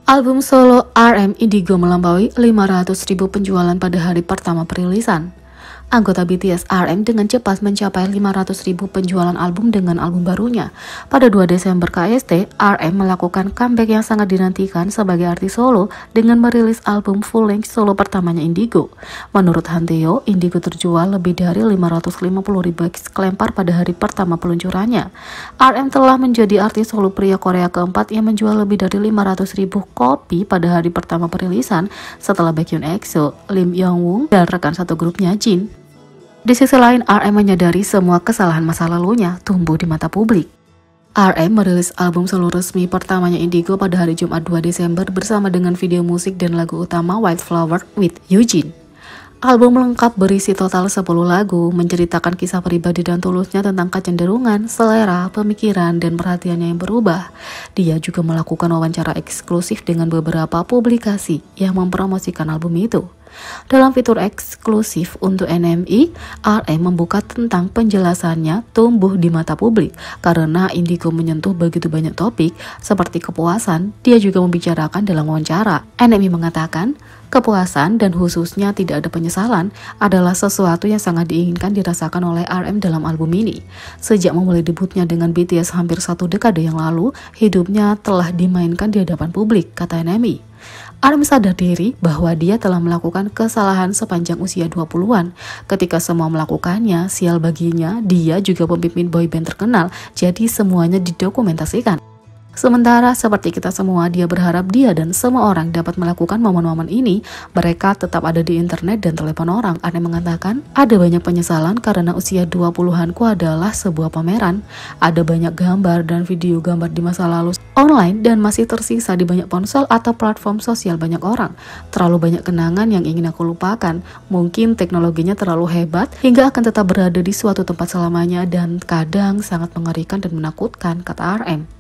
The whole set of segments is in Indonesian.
Album solo RM Indigo melampaui 500.000 penjualan pada hari pertama perilisan. Anggota BTS RM dengan cepat mencapai 500.000 penjualan album dengan album barunya. Pada 2 Desember KST, RM melakukan comeback yang sangat dinantikan sebagai artis solo dengan merilis album full-length solo pertamanya Indigo. Menurut Hanteo, Indigo terjual lebih dari 550.000 eksemplar pada hari pertama peluncurannya. RM telah menjadi artis solo pria Korea keempat yang menjual lebih dari 500.000 kopi pada hari pertama perilisan setelah Baekhyun EXO, Lim Young-woong, dan rekan satu grupnya Jin. Di sisi lain, RM menyadari semua kesalahan masa lalunya tumbuh di mata publik. RM merilis album solo resmi pertamanya Indigo pada hari Jumat 2 Desember bersama dengan video musik dan lagu utama White Flower with Eugene. Album lengkap berisi total 10 lagu, menceritakan kisah pribadi dan tulusnya tentang kecenderungan, selera, pemikiran, dan perhatiannya yang berubah. Dia juga melakukan wawancara eksklusif dengan beberapa publikasi yang mempromosikan album itu. Dalam fitur eksklusif untuk NME, RM membuka tentang penjelasannya tumbuh di mata publik karena Indigo menyentuh begitu banyak topik seperti kepuasan. Dia juga membicarakan dalam wawancara. NME mengatakan, kepuasan dan khususnya tidak ada penyesalan adalah sesuatu yang sangat diinginkan dirasakan oleh RM dalam album ini. Sejak memulai debutnya dengan BTS hampir 1 dekade yang lalu, hidupnya telah dimainkan di hadapan publik, kata NME. RM sadar diri bahwa dia telah melakukan kesalahan sepanjang usia 20-an. Ketika semua melakukannya, sial baginya, dia juga pemimpin boyband terkenal, jadi semuanya didokumentasikan. Sementara seperti kita semua, dia berharap dia dan semua orang dapat melakukan momen-momen ini. Mereka tetap ada di internet dan telepon orang. RM mengatakan, ada banyak penyesalan karena usia 20-anku adalah sebuah pameran. Ada banyak gambar dan video gambar di masa lalu online dan masih tersisa di banyak ponsel atau platform sosial banyak orang. Terlalu banyak kenangan yang ingin aku lupakan. Mungkin teknologinya terlalu hebat hingga akan tetap berada di suatu tempat selamanya dan kadang sangat mengerikan dan menakutkan, kata RM.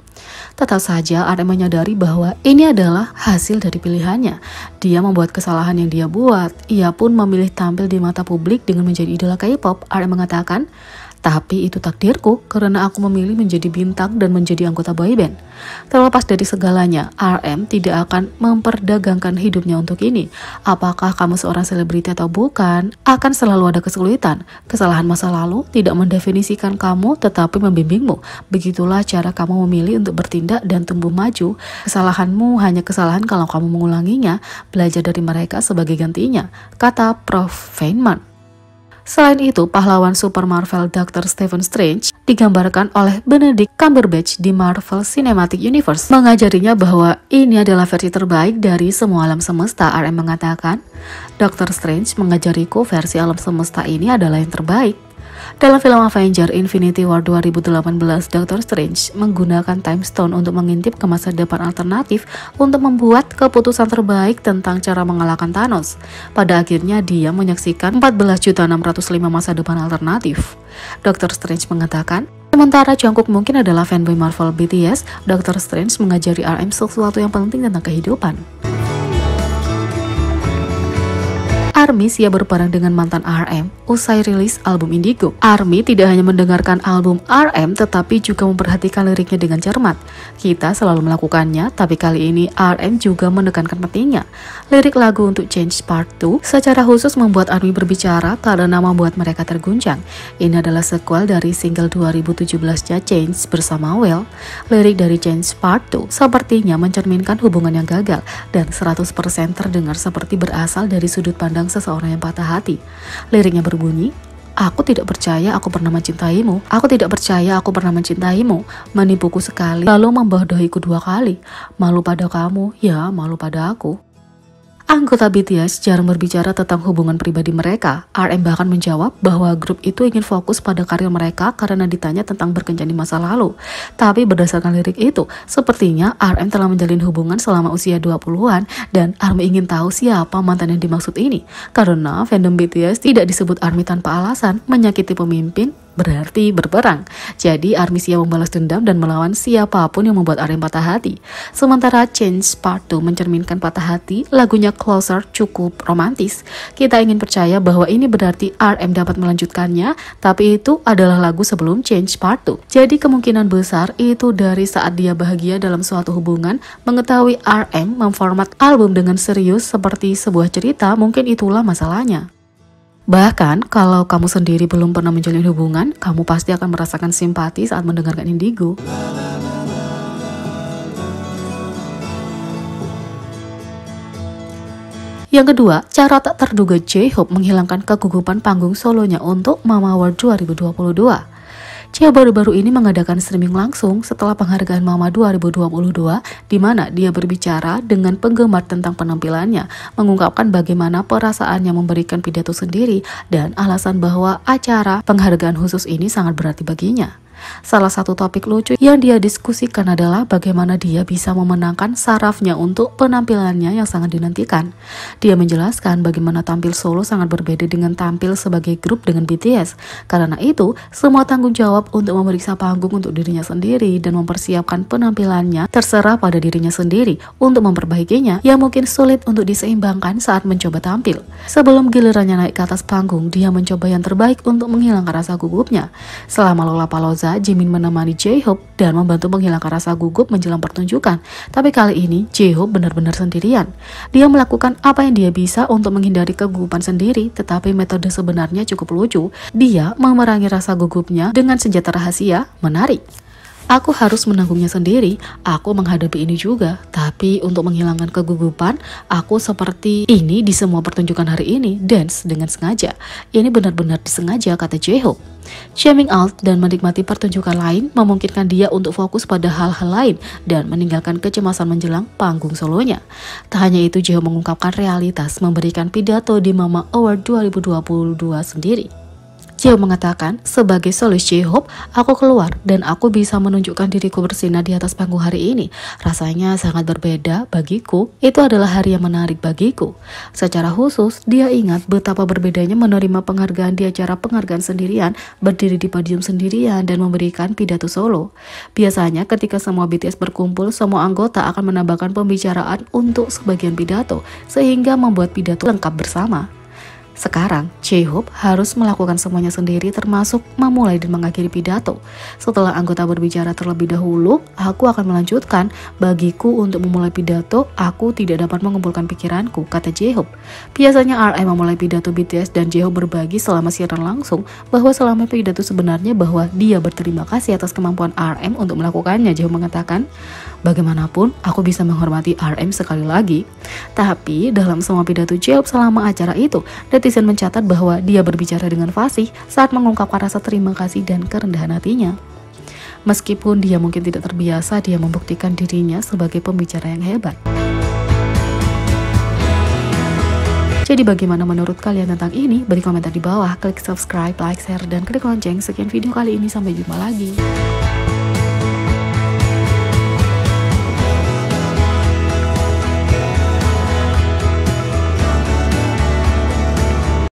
Tetap saja RM menyadari bahwa ini adalah hasil dari pilihannya. Dia membuat kesalahan yang dia buat. Ia pun memilih tampil di mata publik dengan menjadi idola K-pop. RM mengatakan, tapi itu takdirku karena aku memilih menjadi bintang dan menjadi anggota boyband. Terlepas dari segalanya, RM tidak akan memperdagangkan hidupnya untuk ini. Apakah kamu seorang selebriti atau bukan, akan selalu ada kesulitan. Kesalahan masa lalu tidak mendefinisikan kamu tetapi membimbingmu. Begitulah cara kamu memilih untuk bertindak dan tumbuh maju. Kesalahanmu hanya kesalahan kalau kamu mengulanginya. Belajar dari mereka sebagai gantinya, kata Prof. Feynman. Selain itu, pahlawan Super Marvel Dr. Stephen Strange digambarkan oleh Benedict Cumberbatch di Marvel Cinematic Universe, mengajarinya bahwa ini adalah versi terbaik dari semua alam semesta. RM mengatakan, Dr. Strange mengajariku versi alam semesta ini adalah yang terbaik. Dalam film Avengers Infinity War 2018, Dr. Strange menggunakan Time Stone untuk mengintip ke masa depan alternatif untuk membuat keputusan terbaik tentang cara mengalahkan Thanos. Pada akhirnya dia menyaksikan 14.605 masa depan alternatif. Dr. Strange mengatakan, sementara Jungkook mungkin adalah fanboy Marvel BTS, Dr. Strange mengajari RM sesuatu yang penting tentang kehidupan. ARMY siap berperang dengan mantan RM usai rilis album Indigo. ARMY tidak hanya mendengarkan album RM tetapi juga memperhatikan liriknya dengan cermat. Kita selalu melakukannya, tapi kali ini RM juga menekankan pentingnya. Lirik lagu untuk Change Part 2 secara khusus membuat ARMY berbicara karena membuat mereka terguncang. Ini adalah sequel dari single 2017-nya Change bersama Well. Lirik dari Change Part 2 sepertinya mencerminkan hubungan yang gagal dan 100% terdengar seperti berasal dari sudut pandang seseorang yang patah hati. Liriknya berbunyi, aku tidak percaya aku pernah mencintaimu. Aku tidak percaya aku pernah mencintaimu. Menipuku sekali, lalu membodohiku 2 kali. Malu pada kamu, ya malu pada aku. Anggota BTS jarang berbicara tentang hubungan pribadi mereka. RM bahkan menjawab bahwa grup itu ingin fokus pada karir mereka karena ditanya tentang berkencan di masa lalu. Tapi berdasarkan lirik itu, sepertinya RM telah menjalin hubungan selama usia 20-an dan ARMY ingin tahu siapa mantan yang dimaksud ini. Karena fandom BTS tidak disebut ARMY tanpa alasan, menyakiti pemimpin berarti berperang. Jadi ARMY siap membalas dendam dan melawan siapapun yang membuat RM patah hati. Sementara Change Part 2 mencerminkan patah hati, lagunya Closer cukup romantis. Kita ingin percaya bahwa ini berarti RM dapat melanjutkannya, tapi itu adalah lagu sebelum Change Part 2. Jadi kemungkinan besar itu dari saat dia bahagia dalam suatu hubungan, mengetahui RM memformat album dengan serius seperti sebuah cerita, mungkin itulah masalahnya. Bahkan, kalau kamu sendiri belum pernah menjalin hubungan, kamu pasti akan merasakan simpati saat mendengarkan Indigo. Yang kedua, cara tak terduga J-Hope menghilangkan kegugupan panggung solonya untuk Mama Award 2022. Cia baru-baru ini mengadakan streaming langsung setelah penghargaan Mama 2022, di mana dia berbicara dengan penggemar tentang penampilannya, mengungkapkan bagaimana perasaannya memberikan pidato sendiri, dan alasan bahwa acara penghargaan khusus ini sangat berarti baginya. Salah satu topik lucu yang dia diskusikan adalah bagaimana dia bisa memenangkan sarafnya untuk penampilannya yang sangat dinantikan. Dia menjelaskan bagaimana tampil solo sangat berbeda dengan tampil sebagai grup dengan BTS. Karena itu, semua tanggung jawab untuk memeriksa panggung untuk dirinya sendiri dan mempersiapkan penampilannya terserah pada dirinya sendiri untuk memperbaikinya yang mungkin sulit untuk diseimbangkan saat mencoba tampil. Sebelum gilirannya naik ke atas panggung, dia mencoba yang terbaik untuk menghilangkan rasa gugupnya. Selama Lollapalooza, Jimin menemani J-Hope dan membantu menghilangkan rasa gugup menjelang pertunjukan. Tapi kali ini J-Hope benar-benar sendirian. Dia melakukan apa yang dia bisa untuk menghindari kegugupan sendiri, tetapi metode sebenarnya cukup lucu. Dia memerangi rasa gugupnya dengan senjata rahasia, menari. Aku harus menanggungnya sendiri, aku menghadapi ini juga. Tapi untuk menghilangkan kegugupan, aku seperti ini di semua pertunjukan hari ini, dance dengan sengaja. Ini benar-benar disengaja, kata J-Hope. Jamming out dan menikmati pertunjukan lain memungkinkan dia untuk fokus pada hal-hal lain dan meninggalkan kecemasan menjelang panggung solonya. Tak hanya itu, J-Hope mengungkapkan realitas memberikan pidato di Mama Award 2022 sendiri. J-Hope mengatakan, sebagai solis J-Hope, aku keluar dan aku bisa menunjukkan diriku bersinar di atas panggung hari ini. Rasanya sangat berbeda bagiku, itu adalah hari yang menarik bagiku. Secara khusus, dia ingat betapa berbedanya menerima penghargaan di acara penghargaan sendirian, berdiri di podium sendirian, dan memberikan pidato solo. Biasanya ketika semua BTS berkumpul, semua anggota akan menambahkan pembicaraan untuk sebagian pidato, sehingga membuat pidato lengkap bersama. Sekarang, J-Hope harus melakukan semuanya sendiri termasuk memulai dan mengakhiri pidato. Setelah anggota berbicara terlebih dahulu, aku akan melanjutkan. Bagiku untuk memulai pidato, aku tidak dapat mengumpulkan pikiranku, kata J-Hope. Biasanya RM memulai pidato BTS dan J-Hope berbagi selama siaran langsung bahwa selama pidato sebenarnya bahwa dia berterima kasih atas kemampuan RM untuk melakukannya. J-Hope mengatakan, bagaimanapun aku bisa menghormati RM sekali lagi. Tapi dalam semua pidato J-Hope selama acara itu, netizen mencatat bahwa dia berbicara dengan fasih saat mengungkapkan rasa terima kasih dan kerendahan hatinya. Meskipun dia mungkin tidak terbiasa, dia membuktikan dirinya sebagai pembicara yang hebat. Jadi bagaimana menurut kalian tentang ini? Beri komentar di bawah, klik subscribe, like, share, dan klik lonceng. Sekian video kali ini, sampai jumpa lagi.